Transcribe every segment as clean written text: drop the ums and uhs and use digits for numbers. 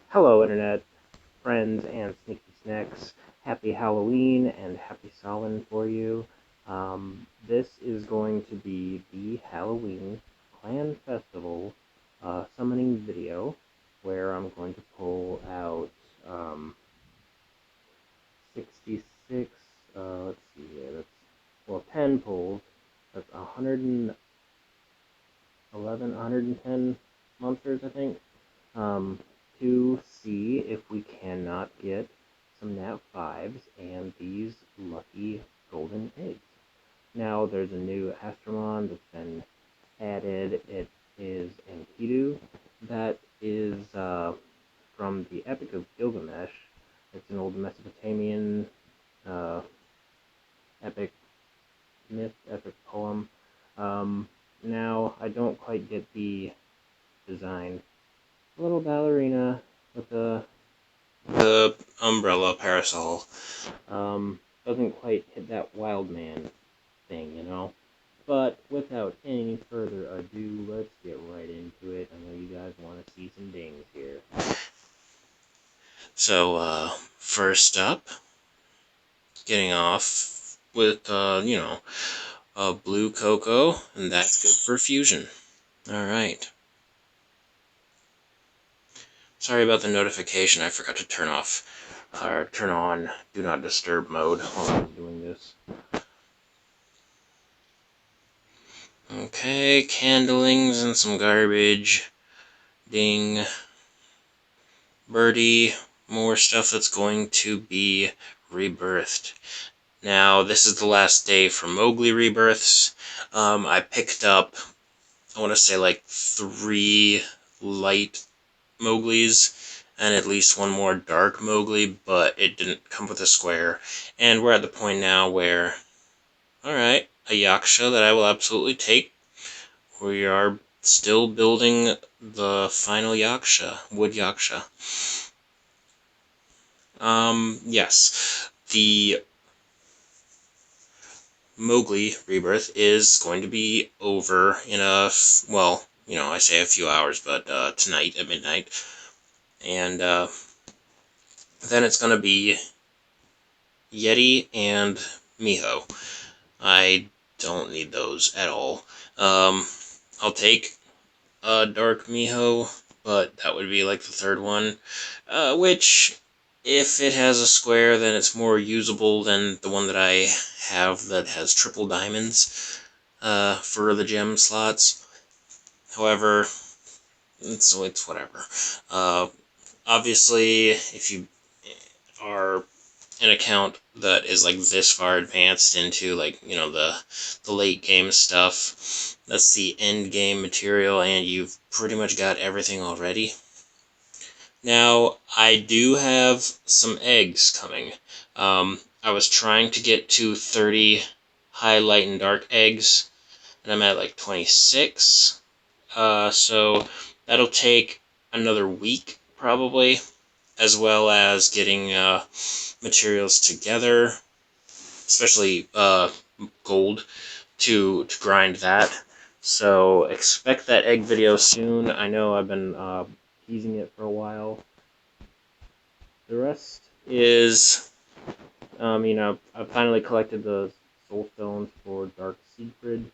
Hello, Internet friends and Sneakysneks. Happy Halloween and happy Samhain for you. This is going to be the Halloween Clan Festival summoning video where I'm going to pull out 66, let's see here, well, 10 pulls. That's 110 monsters, I think. Um, to see if we cannot get some Nat 5s and these lucky golden eggs. Now, there's a new Astromon that's been added. It is Enkidu. That is from the Epic of Gilgamesh. It's an old Mesopotamian uh, epic myth, epic poem. Now, I don't quite get the design. A little ballerina with the umbrella parasol. Doesn't quite hit that wild man thing, you know? But without any further ado, let's get right into it. I know you guys want to see some dings here. So, first up, getting off with, blue cocoa, and that's good for fusion. Alright. Sorry about the notification, I forgot to turn on Do Not Disturb mode while I'm doing this. Okay, candlings and some garbage. Ding. Birdie. More stuff that's going to be rebirthed. Now, this is the last day for Mowgli rebirths. I picked up, I want to say like 3 light Mowglis and at least 1 more dark Mowgli, but it didn't come with a square. And we're at the point now where, alright, a Yaksha that I will absolutely take. We are still building the final Yaksha, Wood Yaksha. Yes. The Mowgli rebirth is going to be over in well, I say a few hours, but tonight at midnight. And then it's going to be Yeti and Miho. I don't need those at all. I'll take Dark Miho, but that would be like the 3rd one, which, if it has a square, then it's more usable than the one that I have that has triple diamonds for the gem slots. However, it's whatever. Obviously, if you are an account that is like this far advanced into like the late game stuff, that's the end game material, and you've pretty much got everything already. Now, I do have some eggs coming. I was trying to get to 30 high, light, and dark eggs, and I'm at like 26. So that'll take another week, probably, as well as getting materials together, especially gold, to grind that. So expect that egg video soon. I know I've been teasing it for a while. The rest is, I've finally collected the soul stones for Dark Siegfried,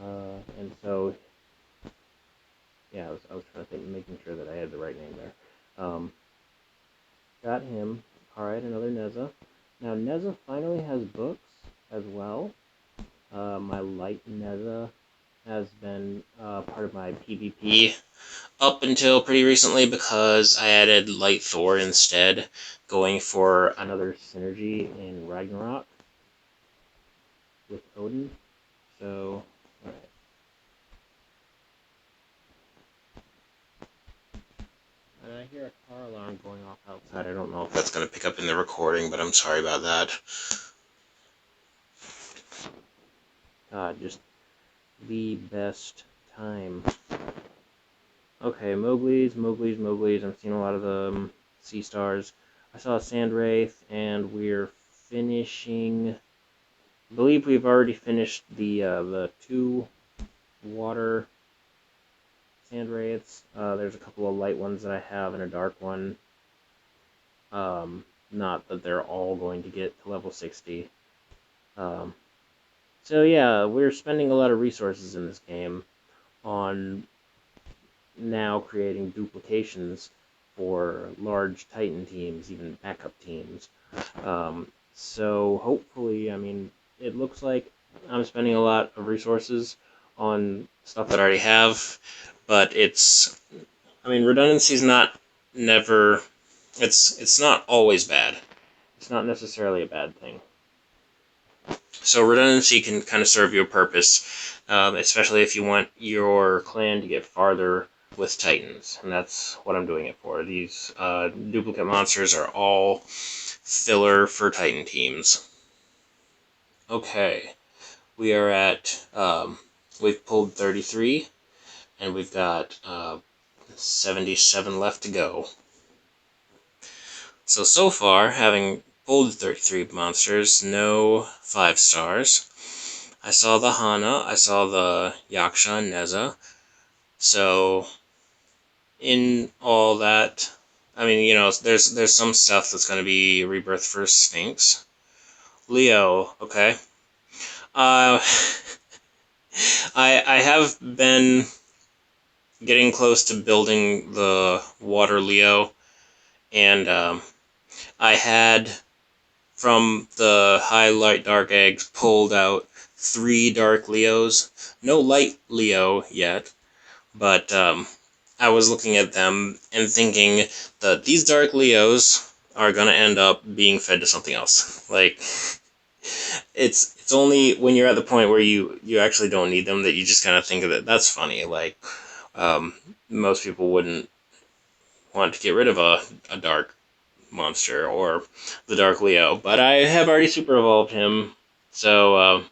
and so, yeah, I was trying to think, making sure that I had the right name there. Got him. Alright, another Neza. Now, Neza finally has books as well. My light Neza has been part of my PvP up until pretty recently because I added Light Thor instead, going for another synergy in Ragnarok with Odin. So, alright. And I hear a car alarm going off outside. I don't know if that's going to pick up in the recording, but I'm sorry about that. Just the best time. Okay, Mowgli's. I'm seeing a lot of the sea stars. I saw a sand wraith, and we're finishing. I believe we've already finished the 2 water Sand Wraiths. There's a couple of light ones that I have and a dark one. Not that they're all going to get to level 60. So yeah, we're spending a lot of resources in this game on now creating duplications for large Titan teams, even backup teams. So hopefully, I mean, it looks like I'm spending a lot of resources on stuff that I already have, but I mean, redundancy is not never, it's not always bad. It's not necessarily a bad thing. So redundancy can kind of serve you a purpose, especially if you want your clan to get farther with Titans, and that's what I'm doing it for. These duplicate monsters are all filler for Titan teams. Okay, we are at, we've pulled 33, and we've got 77 left to go. So far, having pulled 33 monsters, no 5 stars. I saw the Hana, I saw the Yaksha and Neza. So, in all that, I mean, you know, there's some stuff that's going to be Rebirth for Sphinx. Leo, okay. Uh, I have been getting close to building the Water Leo, and I had, from the High Light Dark eggs, pulled out 3 Dark Leos. No Light Leo yet, but I was looking at them and thinking that these Dark Leos are gonna end up being fed to something else. Like, it's only when you're at the point where you actually don't need them that you just kind of think of it. That's funny. Like, most people wouldn't want to get rid of a Dark monster or the Dark Leo, but I have already super evolved him, so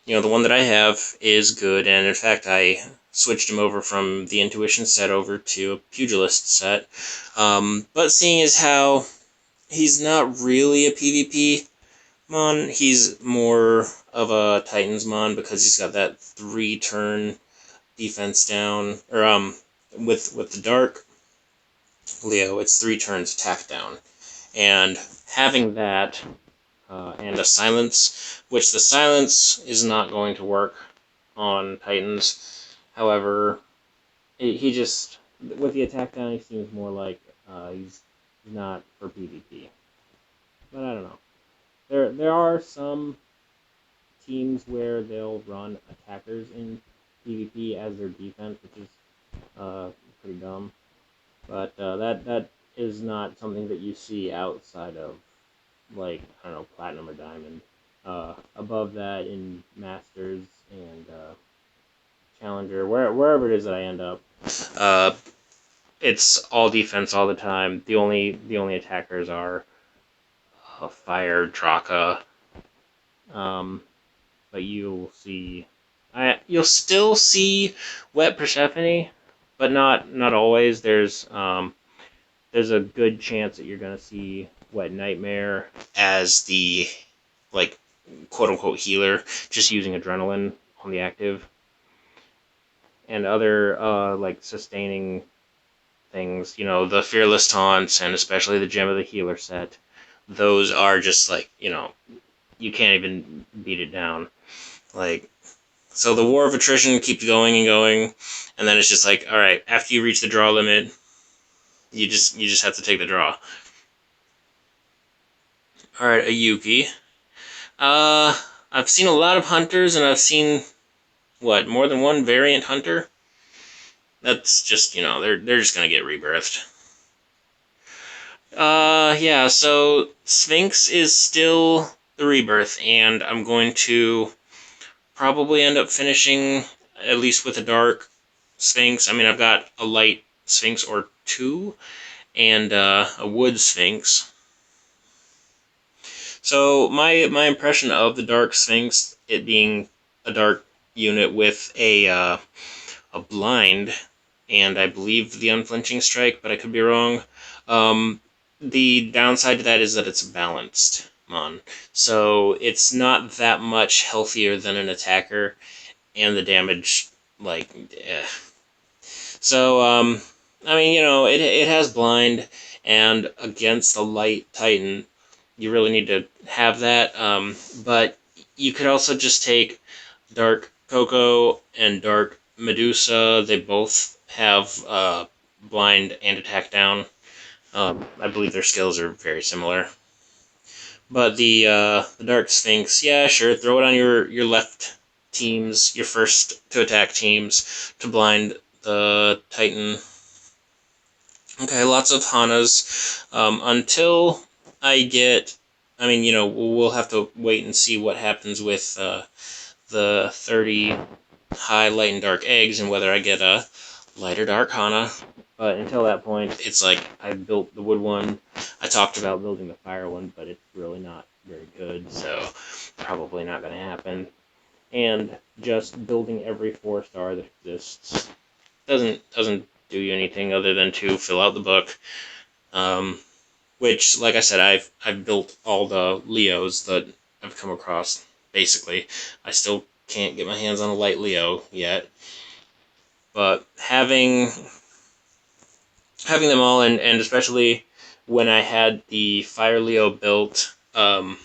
you know, the one that I have is good, and in fact I switched him over from the Intuition set over to a Pugilist set, but seeing as how he's not really a PvP mon, he's more of a Titans mon because he's got that 3-turn defense down, or with the Dark Leo, it's 3 turns attack down. And having that, and a silence, which the silence is not going to work on Titans. However, he just, with the attack down, he seems more like he's not for PvP. But I don't know. There are some teams where they'll run attackers in PvP as their defense, which is pretty dumb. But that is not something that you see outside of, like, I don't know, Platinum or Diamond. Above that, in Masters and Challenger, wherever it is that I end up, it's all defense all the time. The only attackers are Fire, Draka, but you'll still see Wet Persephone, but not always. There's a good chance that you're gonna see Wet Nightmare as the, like, quote unquote healer, just using adrenaline on the active, and other like sustaining things. You know, the Fearless Taunts, and especially the Gem of the Healer set. Those are just like, you know, you can't even beat it down. Like, so the War of Attrition keeps going and going, and then it's just like, all right, after you reach the draw limit, you just have to take the draw. All right, a Yuki. I've seen a lot of hunters, and I've seen, what, more than one variant hunter? That's just, you know, they're just gonna get rebirthed. Yeah, so Sphinx is still the rebirth, and I'm going to probably end up finishing at least with a dark Sphinx. I mean, I've got a light Sphinx or 2, and a wood Sphinx. So my impression of the dark Sphinx, it being a dark unit with a blind, and I believe the unflinching strike, but I could be wrong. The downside to that is that it's balanced mon, so it's not that much healthier than an attacker, and the damage, like, So, I mean, it has blind, and against the light Titan, you really need to have that. But you could also just take Dark Coco and Dark Medusa. They both have blind and attack down. I believe their skills are very similar. But the Dark Sphinx, yeah, sure, throw it on your left teams, your first to attack teams, to blind the Titan. Okay, lots of Hanas. Until I get, I mean, we'll have to wait and see what happens with the 30 high light and dark eggs and whether I get a light or dark Hana. But until that point, it's like I built the wood one. I talked about building the fire one, but it's really not very good, so probably not going to happen. And just building every 4-star that exists doesn't do you anything other than to fill out the book. Which, like I said, I've built all the Leos that I've come across. Basically, I still can't get my hands on a light Leo yet, but having them all, and especially when I had the Fire Leo built, I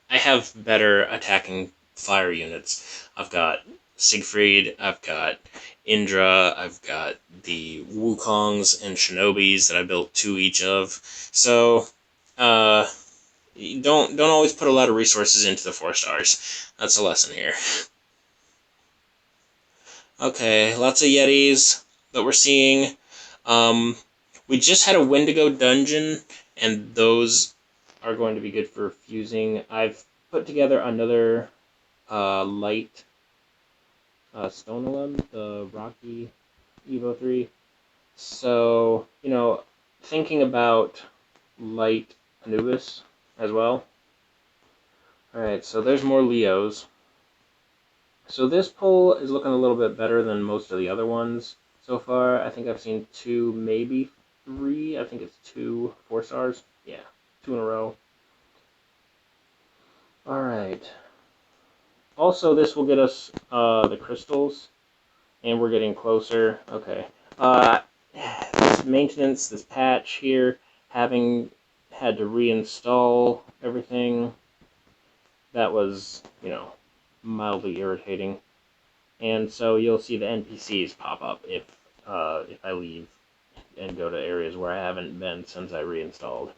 have better attacking fire units. I've got Siegfried, I've got Indra, I've got the Wukongs and Shinobis that I built 2 each of. So, don't always put a lot of resources into the 4-stars. That's a lesson here. Okay, lots of Yetis that we're seeing. We just had a Wendigo dungeon, and those are going to be good for fusing. I've put together another light Stonelem, the Rocky Evo 3. So, thinking about light Anubis as well. Alright, so there's more Leos. So this pull is looking a little bit better than most of the other ones so far. I think I've seen 2, maybe 3. I think it's 2 4-stars. Yeah, 2 in a row. Alright. Also, this will get us the crystals, and we're getting closer. Okay. This maintenance, this patch here, having had to reinstall everything, that was, mildly irritating. And so you'll see the NPCs pop up if I leave and go to areas where I haven't been since I reinstalled.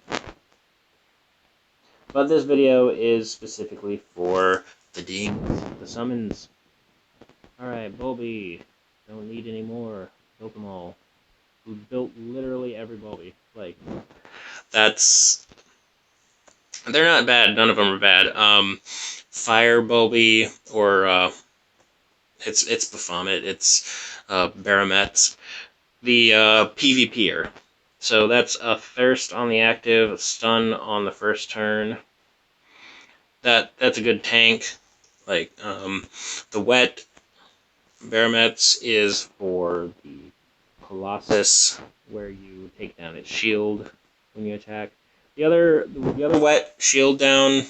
But this video is specifically for the dings, the summons. Alright, Bulby. Don't need any more. Built them all. We built literally every Bulby. Like, that's... They're not bad. None of them are bad. Fire Bulby, or, it's Baphomet. It's, Baramet. The, PvPer. So that's a Thirst on the active, a Stun on the first turn. That's a good tank. Like, the Wet Baramets is for the Colossus, where you take down its shield when you attack. The other Wet shield down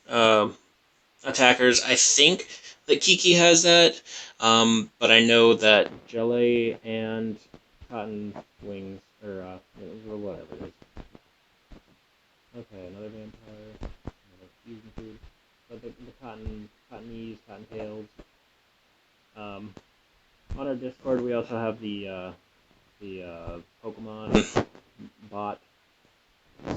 attackers, I think that Kiki has that, but I know that Jelly and Cotton Wings, or whatever it is. Okay, another vampire, another fusion food. But the Cottonese, Cottontails. On our Discord, we also have the Pokemon bot,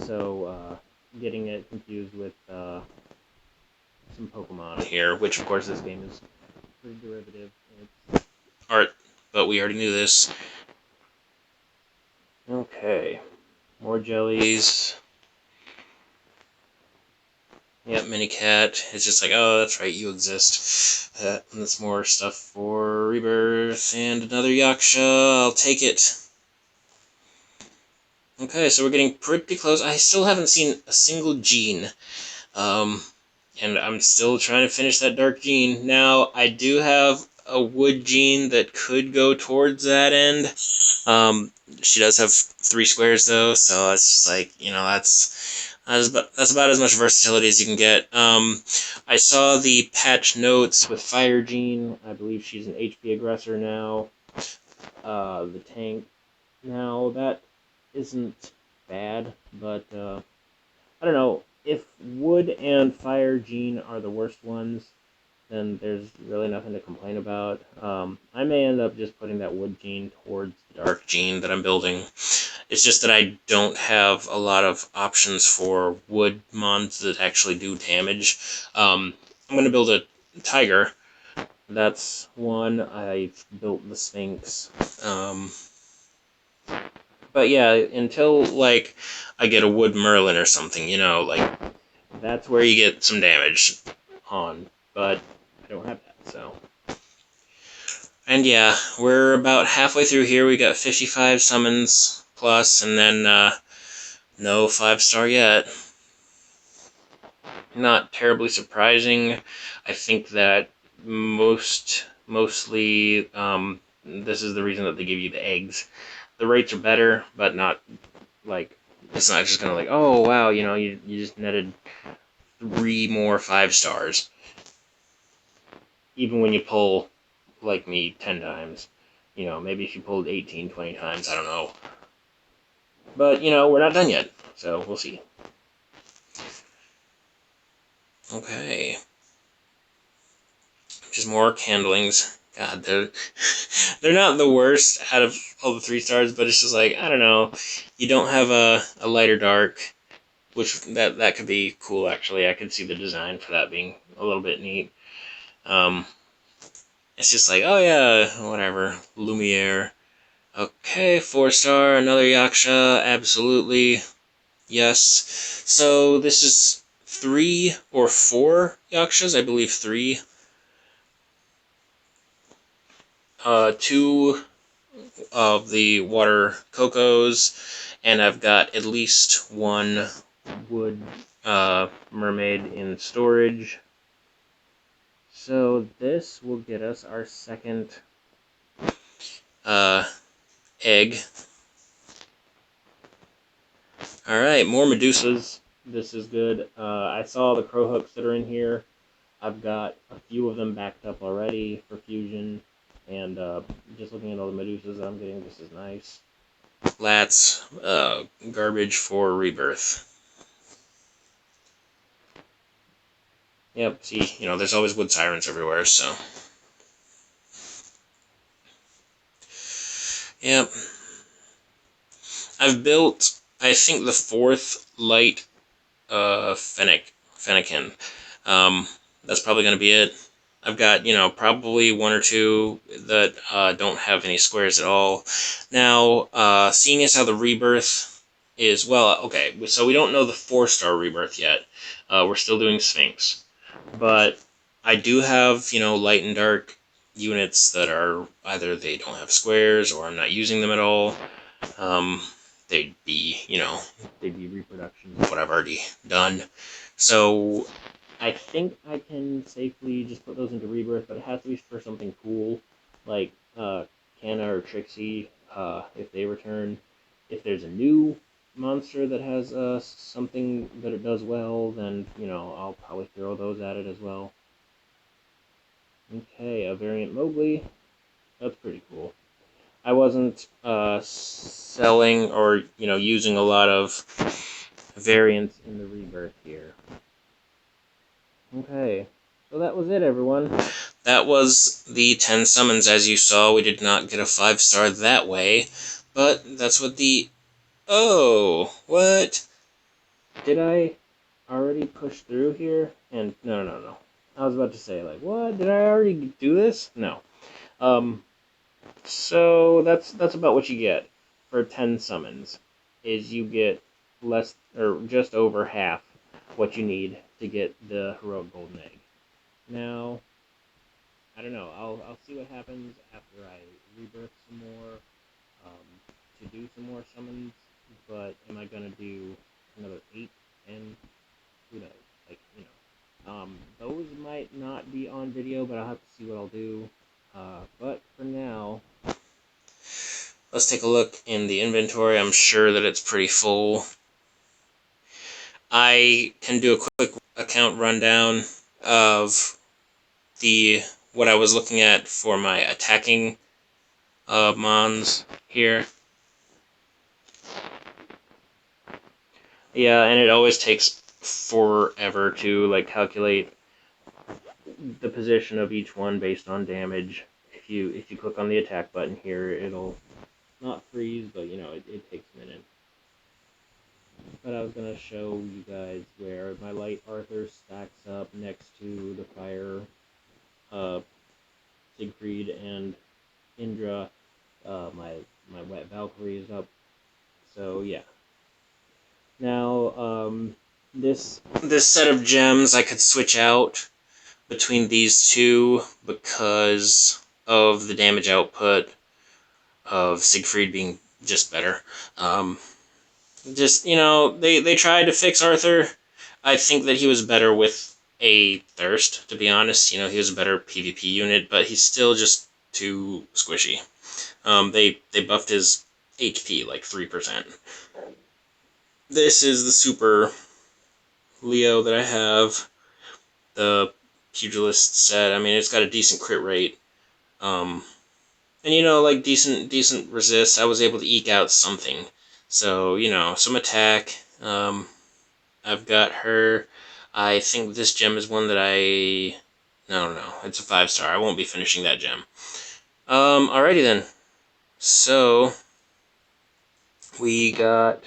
so getting it confused with some Pokemon here, which of course this game is pretty derivative in its art, but we already knew this. Okay, more jellies. Yep, Minicat. It's just like, oh, that's right, you exist. And that's more stuff for Rebirth, and another Yaksha. I'll take it. Okay, so we're getting pretty close. I still haven't seen a single gene. And I'm still trying to finish that Dark Gene. Now, I do have a Wood Gene that could go towards that end. She does have 3 squares, though, so it's just like, that's about as much versatility as you can get. I saw the patch notes with Fire Gene. I believe she's an HP aggressor now. the tank. Now, that isn't bad, but I don't know. If wood and fire gene are the worst ones, then there's really nothing to complain about. I may end up just putting that wood gene towards the dark gene that I'm building. It's just that I don't have a lot of options for wood mons that actually do damage. I'm going to build a tiger. That's one. I've built the Sphinx. But yeah, until, like, I get a wood Merlin or something, like, that's where you get some damage on. But I don't have that, so. And yeah, we're about halfway through here. We got 55 summons plus, and then no 5-star yet. Not terribly surprising. I think that mostly this is the reason that they give you the eggs. The rates are better, but not like it's not just gonna like, oh wow, you just netted 3 more 5-stars. Even when you pull like me 10 times. Maybe if you pulled 18, 20 times, I don't know. But, we're not done yet, so we'll see. Okay. Just more candlings. God, they're not the worst out of all the 3-stars, but it's just like, I don't know. You don't have a lighter dark, which that could be cool, actually. I could see the design for that being a little bit neat. It's just like, oh yeah, whatever. Lumiere. Okay, 4-star, another Yaksha, absolutely. Yes. So this is 3 or 4 Yakshas, I believe 3. 2 of the water cocos, and I've got at least 1 wood mermaid in storage. So this will get us our second egg. Alright, more Medusas. This is good. I saw the crow hooks that are in here. I've got a few of them backed up already for fusion, and just looking at all the Medusas that I'm getting, this is nice. That's garbage for rebirth. Yep, see, there's always wood sirens everywhere, so. Yep. I've built, I think, the 4th light Fennekin. That's probably going to be it. I've got, probably 1 or 2 that don't have any squares at all. Now, seeing as how the rebirth is, well, okay, so we don't know the 4-star rebirth yet. We're still doing Sphinx. But I do have, light and dark units that are either they don't have squares or I'm not using them at all. They'd be, they'd be reproductions of what I've already done. So I think I can safely just put those into rebirth, but it has to be for something cool, like Canna or Trixie, if they return. If there's a new monster that has something that it does well, then, I'll probably throw those at it as well. Okay, a variant Mowgli. That's pretty cool. I wasn't selling or, using a lot of variants in the rebirth here. Okay, so that was it, everyone. That was the 10 summons. As you saw, we did not get a 5-star that way, but that's what the... Oh, what? Did I already push through here? And no. I was about to say, like, what? Did I already do this? No. So that's about what you get for 10 summons. Is you get less, or just over half what you need to get the heroic golden egg. Now, I don't know. I'll see what happens after I rebirth some more, to do some more summons. But am I gonna do another 8, 10? Who knows? Like, those might not be on video, but I'll have to see what I'll do. But for now, let's take a look in the inventory. I'm sure that it's pretty full. I can do a quick account rundown of what I was looking at for my attacking mons here. Yeah, and it always takes forever to like calculate the position of each one based on damage. If you click on the attack button here, it'll not freeze, but you know it takes a minute. But I was gonna show you guys where my light Arthur stacks up next to the fire Siegfried and Indra. My wet Valkyrie is up. So yeah. Now this set of gems I could switch out between these two because of the damage output of Siegfried being just better. Just, you know, they tried to fix Arthur. I think that he was better with a Thirst, to be honest. You know, he was a better PvP unit, but he's still just too squishy. They buffed his HP like 3%. This is the super Leo that I have. The Pugilist set. I mean, it's got a decent crit rate. And you know, like decent resist. I was able to eke out something. So, you know, some attack. I've got her. I think this gem is one that I... No, it's a 5-star. I won't be finishing that gem. Alrighty then. So, we got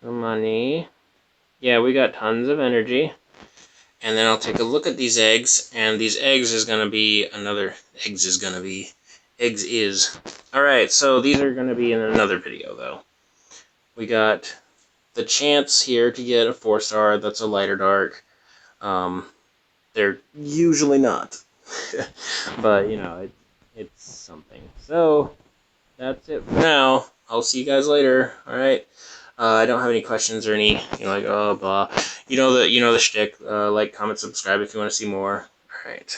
some money. Yeah, we got tons of energy. And then I'll take a look at these eggs, and these eggs is going to be another... Eggs is. Alright, so these are going to be in another video, though. We got the chance here to get a 4-star that's a lighter dark. They're usually not. But, you know, it's something. So, that's it for now. I'll see you guys later, alright? I don't have any questions or any, you know, like, oh, blah. You know the shtick. Like, comment, subscribe if you want to see more. Alright.